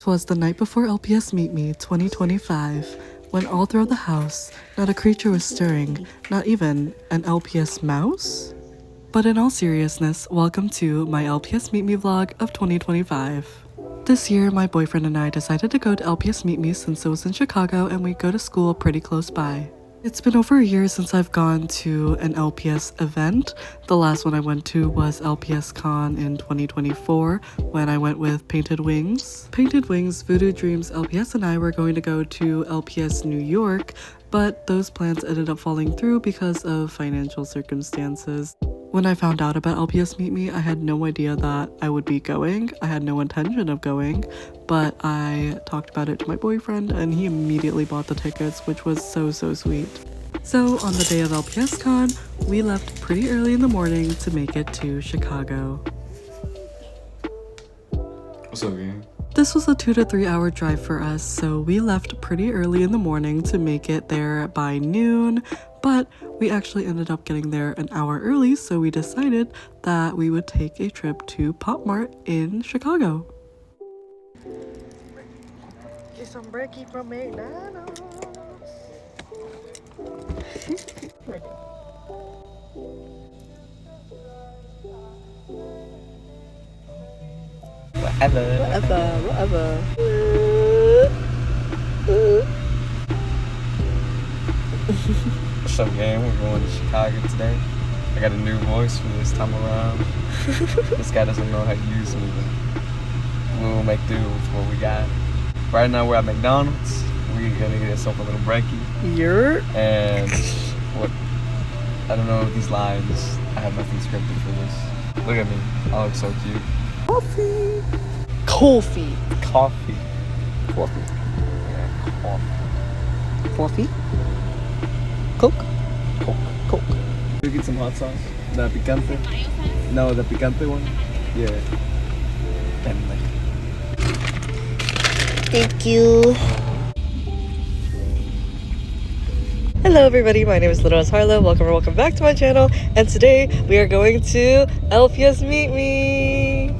Was the night before LPS Meet Me 2025, when all throughout the house, not a creature was stirring, not even an LPS mouse? But in all seriousness, welcome to my LPS Meet Me vlog of 2025. This year, my boyfriend and I decided to go to LPS Meet Me since it was in Chicago and we go to school pretty close by. It's been over a year since I've gone to an LPS event. The last one I went to was LPS Con in 2024 when I went with Painted Wings. Painted Wings, Voodoo Dreams, LPS and I were going to go to LPS New York, but those plans ended up falling through because of financial circumstances. When I found out about LPS Meet Me, I had no idea that I would be going. I had no intention of going, but I talked about it to my boyfriend and he immediately bought the tickets, which was so sweet. So on the day of LPS Con, we left pretty early in the morning to make it to Chicago. What's up, gang? This was a 2 to 3 hour drive for us, so we left pretty early in the morning to make it there by noon, but we actually ended up getting there an hour early, so we decided that we would take a trip to Pop Mart in Chicago. Get some brekkie from McDonald's. Whatever. What's up, gang? We're going to Chicago today. I got a new voice for this time around. This guy doesn't know how to use me, but we'll make do with what we got. Right now we're at McDonald's. We're gonna get ourselves a little brekkie. And what? I don't know these lines. I have nothing scripted for this. Look at me. I look so cute. Coffee. Coffee. Yeah, Coffee. Coke. Coke. We get some hot sauce. The picante. No, the picante one. Yeah. Thank you. Hello everybody, my name is Littlest Harlow. Welcome back to my channel. And today we are going to LPS Meet Me.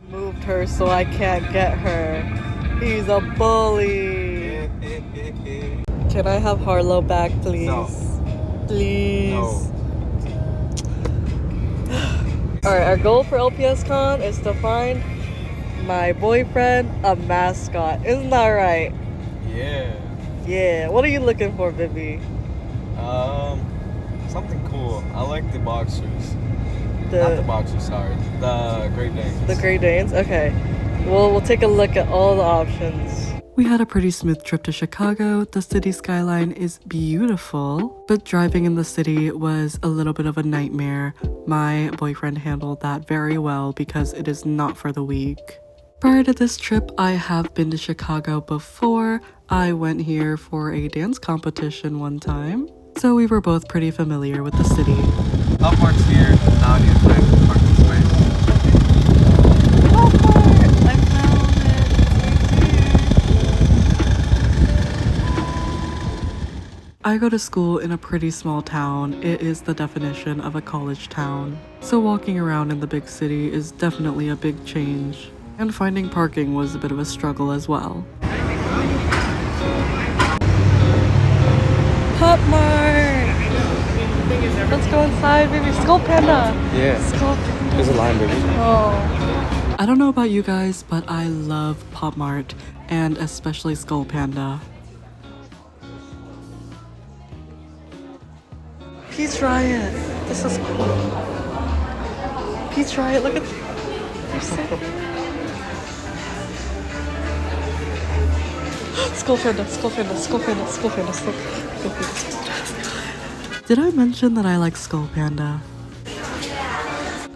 Moved her so I can't get her. He's a bully. Can I have Harlow back, please? No. Please. No. Alright, our goal for LPS Con is to find my boyfriend a mascot. Isn't that right? Yeah. Yeah. What are you looking for, baby? Something cool. I like the boxers. Not the boxers, sorry. The Great Danes. The Great Danes? Okay. Well, we'll take a look at all the options. We had a pretty smooth trip to Chicago. The city skyline is beautiful, but driving in the city was a little bit of a nightmare. My boyfriend handled that very well because it is not for the weak. Prior to this trip, I have been to Chicago before. I went here for a dance competition one time, so we were both pretty familiar with the city. Pop Mart's here. Now I need to find parking space. I found it. I go to school in a pretty small town. It is the definition of a college town. So walking around in the big city is definitely a big change. And finding parking was a bit of a struggle as well. Pop Mart! Let's go inside, baby. Skull Panda! Yeah. Skull Panda. There's a line, baby. Oh. I don't know about you guys, but I love Pop Mart, and especially Skull Panda. Peach Riot. This is cool. Peach Riot, look at Skull Panda. Did I mention that I like Skull Panda?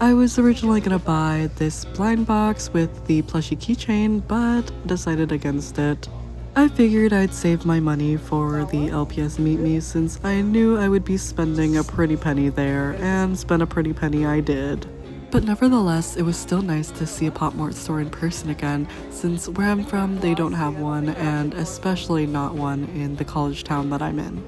I was originally gonna buy this blind box with the plushie keychain, but decided against it. I figured I'd save my money for the LPS Meet Me since I knew I would be spending a pretty penny there, and spend a pretty penny I did. But nevertheless, it was still nice to see a Pop Mart store in person again, since where I'm from, they don't have one, and especially not one in the college town that I'm in.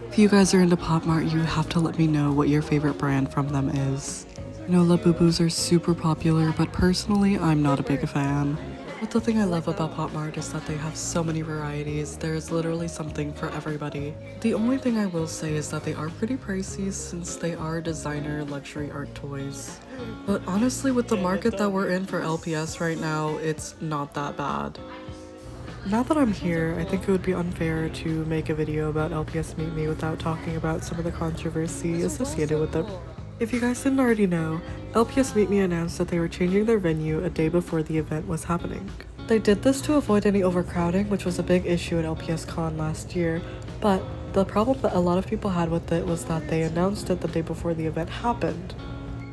If you guys are into Pop Mart, you have to let me know what your favorite brand from them is. I know Labubus are super popular, but personally, I'm not a big fan. But the thing I love about Pop Mart is that they have so many varieties. There's literally something for everybody. The only thing I will say is that they are pretty pricey since they are designer luxury art toys. But honestly, with the market that we're in for LPS right now, it's not that bad. Now that I'm here, I think it would be unfair to make a video about LPS Meet Me without talking about some of the controversy associated with them. If you guys didn't already know, LPS Meet Me announced that they were changing their venue a day before the event was happening. They did this to avoid any overcrowding, which was a big issue at LPS Con last year, but the problem that a lot of people had with it was that they announced it the day before the event happened.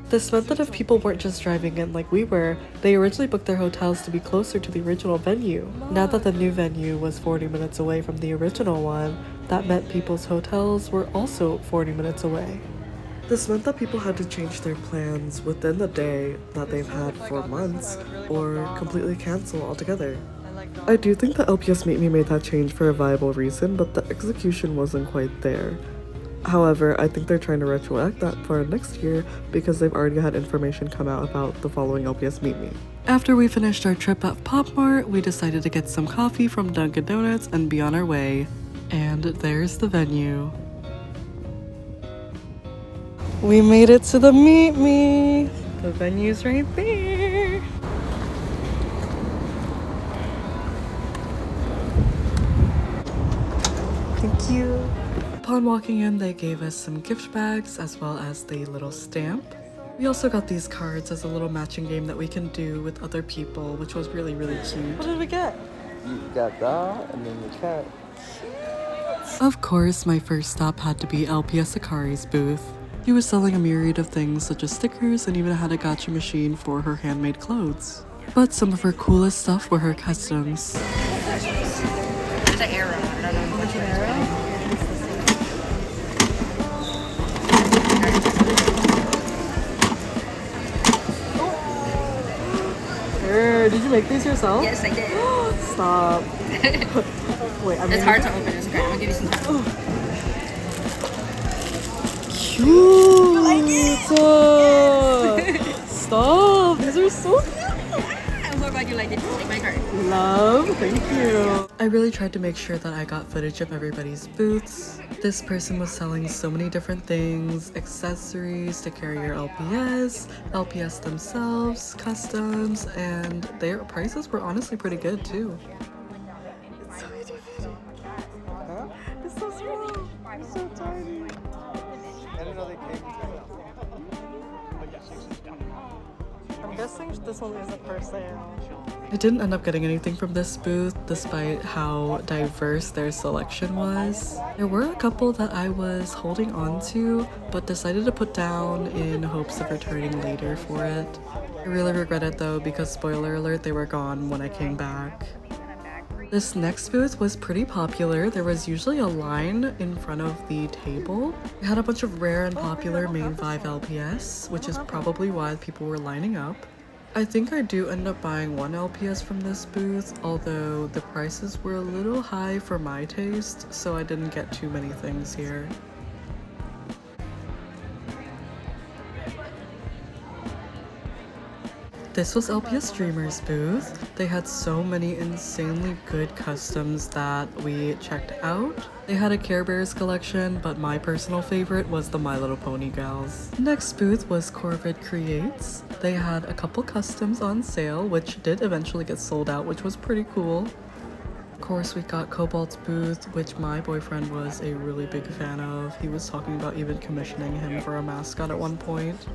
This meant that if people weren't just driving in like we were, they originally booked their hotels to be closer to the original venue. Now that the new venue was 40 minutes away from the original one, that meant people's hotels were also 40 minutes away. This meant that people had to change their plans within the day that they've had for months, or completely cancel altogether. I do think that LPS Meet Me made that change for a viable reason, but the execution wasn't quite there. However, I think they're trying to retroact that for next year because they've already had information come out about the following LPS Meet Me. After we finished our trip at Pop Mart, we decided to get some coffee from Dunkin' Donuts and be on our way. And there's the venue. We made it to the Meet Me. The venue's right there. Thank you. Upon walking in, they gave us some gift bags as well as the little stamp. We also got these cards as a little matching game that we can do with other people, which was really, really cute. What did we get? You got that, and then the cat. Of course, my first stop had to be LPS Akari's booth. He was selling a myriad of things such as stickers and even had a gacha machine for her handmade clothes. But some of her coolest stuff were her customs. It's an arrow. I don't know. It's an arrow? Did you make these yourself? Yes, I did. Stop. Wait, It's hard to open. It's okay. I'm gonna give you some time. Cute! You like it? Stop! These are so cute! What about you? Like, did you take my card? Love, thank you. I really tried to make sure that I got footage of everybody's booths. This person was selling so many different things, accessories to carry your LPS, LPS themselves, customs, and their prices were honestly pretty good too. It's so itty bitty. Huh? It's so small. It's so tiny. I didn't know they came to I'm guessing this one isn't for sale. I didn't end up getting anything from this booth despite how diverse their selection was. There were a couple that I was holding on to but decided to put down in hopes of returning later for it. I really regret it though because spoiler alert, they were gone when I came back. This next booth was pretty popular. There was usually a line in front of the table. It had a bunch of rare and popular main 5 LPS, which is probably why people were lining up. I think I do end up buying one LPS from this booth, although the prices were a little high for my taste, so I didn't get too many things here. This was LPS Dreamers booth. They had so many insanely good customs that we checked out. They had a Care Bears collection, but my personal favorite was the My Little Pony gals. Next booth was Corvid Creates. They had a couple customs on sale, which did eventually get sold out, which was pretty cool. Of course, we got Cobalt's booth, which my boyfriend was a really big fan of. He was talking about even commissioning him for a mascot at one point.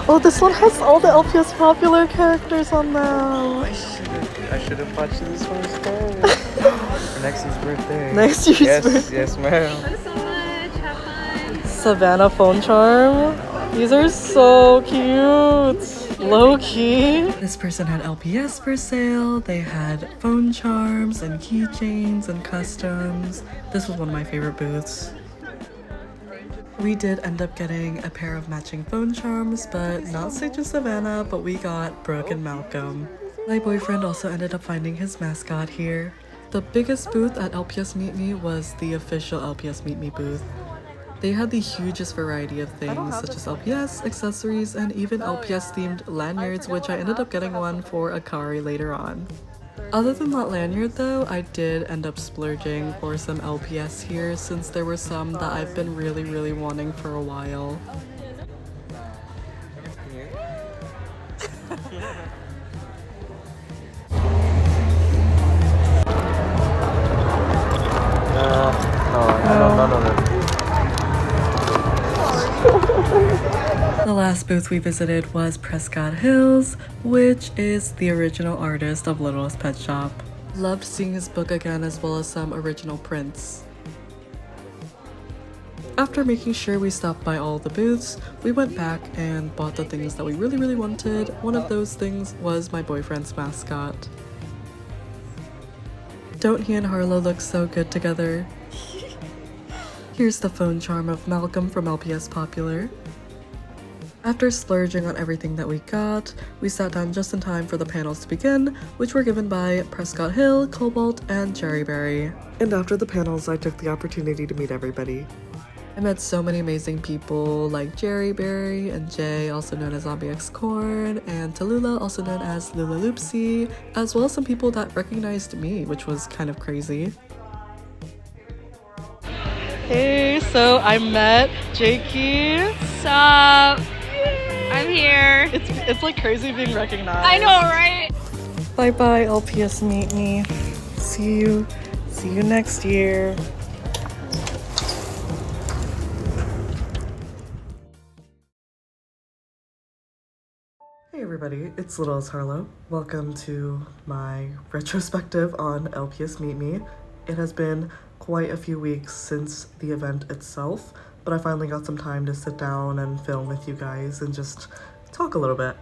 Oh, this one has all the LPS popular characters on them. I should have watched this one instead. For next year's birthday. Next year's birthday. Yes, ma'am. Thank you so much. Have fun. Savannah phone charm. These are so cute. Low key. This person had LPS for sale. They had phone charms and keychains and customs. This was one of my favorite booths. We did end up getting a pair of matching phone charms, but not Sage and Savannah, but we got Brooke and Malcolm. My boyfriend also ended up finding his mascot here. The biggest booth at LPS Meet Me was the official LPS Meet Me booth. They had the hugest variety of things such as LPS, accessories, and even LPS themed lanyards, which I ended up getting one for Akari later on. Other than that lanyard though, I did end up splurging for some LPS here since there were some that I've been really wanting for a while. The last booth we visited was Prescott Hills, which is the original artist of Littlest Pet Shop. Loved seeing his book again as well as some original prints. After making sure we stopped by all the booths, we went back and bought the things that we really wanted. One of those things was my boyfriend's mascot. Don't he and Harlow look so good together? Here's the phone charm of Malcolm from LPS Popular. After splurging on everything that we got, we sat down just in time for the panels to begin, which were given by Prescott Hill, Cobalt, and Jerryberry. And after the panels, I took the opportunity to meet everybody. I met so many amazing people like Jerryberry and Jay, also known as Zombie X Corn, and Tallulah, also known as Lula Loopsy, as well as some people that recognized me, which was kind of crazy. Hey, so I met Jakey. What's up? I'm here. It's like crazy being recognized. I know, right? Bye bye, LPS Meet Me. See you next year. Hey everybody, it's Littlest Harlow. Welcome to my retrospective on LPS Meet Me. It has been quite a few weeks since the event itself, but I finally got some time to sit down and film with you guys and just talk a little bit.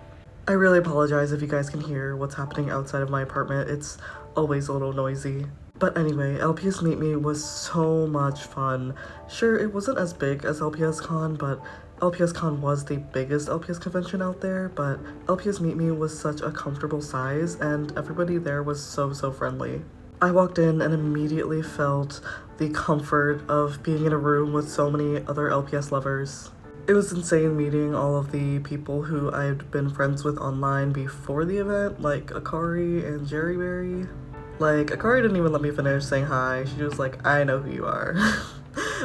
I really apologize if you guys can hear what's happening outside of my apartment. It's always a little noisy. But anyway, LPS Meet Me was so much fun. Sure, it wasn't as big as LPS Con, but LPS Con was the biggest LPS convention out there, but LPS Meet Me was such a comfortable size and everybody there was so friendly. I walked in and immediately felt the comfort of being in a room with so many other LPS lovers. It was insane meeting all of the people who I'd been friends with online before the event, like Akari and Jerryberry. Like, Akari didn't even let me finish saying hi. She was like, I know who you are,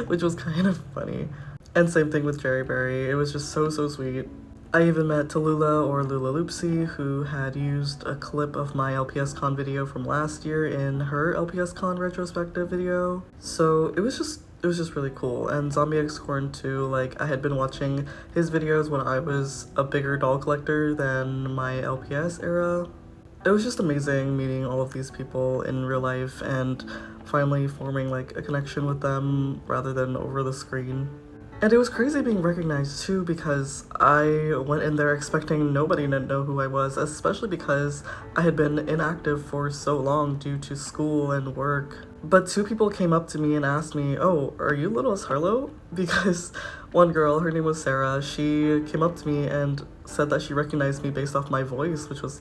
which was kind of funny. And same thing with Jerryberry. It was just so sweet. I even met Tallulah or Lula Loopsy, who had used a clip of my LPS Con video from last year in her LPS Con retrospective video. So it was just really cool. And Zombie X Corn too, like I had been watching his videos when I was a bigger doll collector than my LPS era. It was just amazing meeting all of these people in real life and finally forming like a connection with them rather than over the screen. And it was crazy being recognized too, because I went in there expecting nobody to know who I was, especially because I had been inactive for so long due to school and work. But two people came up to me and asked me, oh, are you Littlest Harlow? Because one girl, her name was Sarah, she came up to me and said that she recognized me based off my voice, which was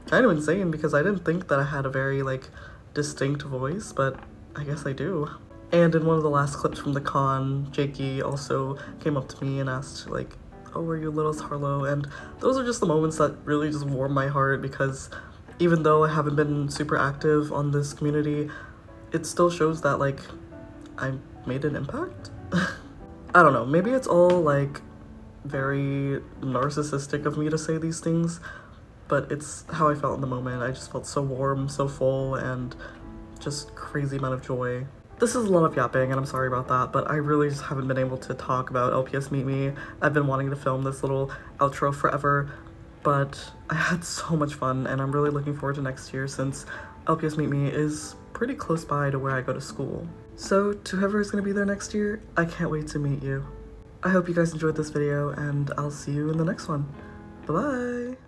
kind of insane because I didn't think that I had a very like distinct voice, but I guess I do. And in one of the last clips from the con, Jakey also came up to me and asked like, oh, are you Littlest Harlow? And those are just the moments that really just warm my heart, because even though I haven't been super active on this community, it still shows that like I made an impact. I don't know, maybe it's all like very narcissistic of me to say these things, but it's how I felt in the moment. I just felt so warm, so full, and just crazy amount of joy. This is a lot of yapping, and I'm sorry about that, but I really just haven't been able to talk about LPS Meet Me. I've been wanting to film this little outro forever, but I had so much fun, and I'm really looking forward to next year since LPS Meet Me is pretty close by to where I go to school. So to whoever is going to be there next year, I can't wait to meet you. I hope you guys enjoyed this video, and I'll see you in the next one. Bye-bye!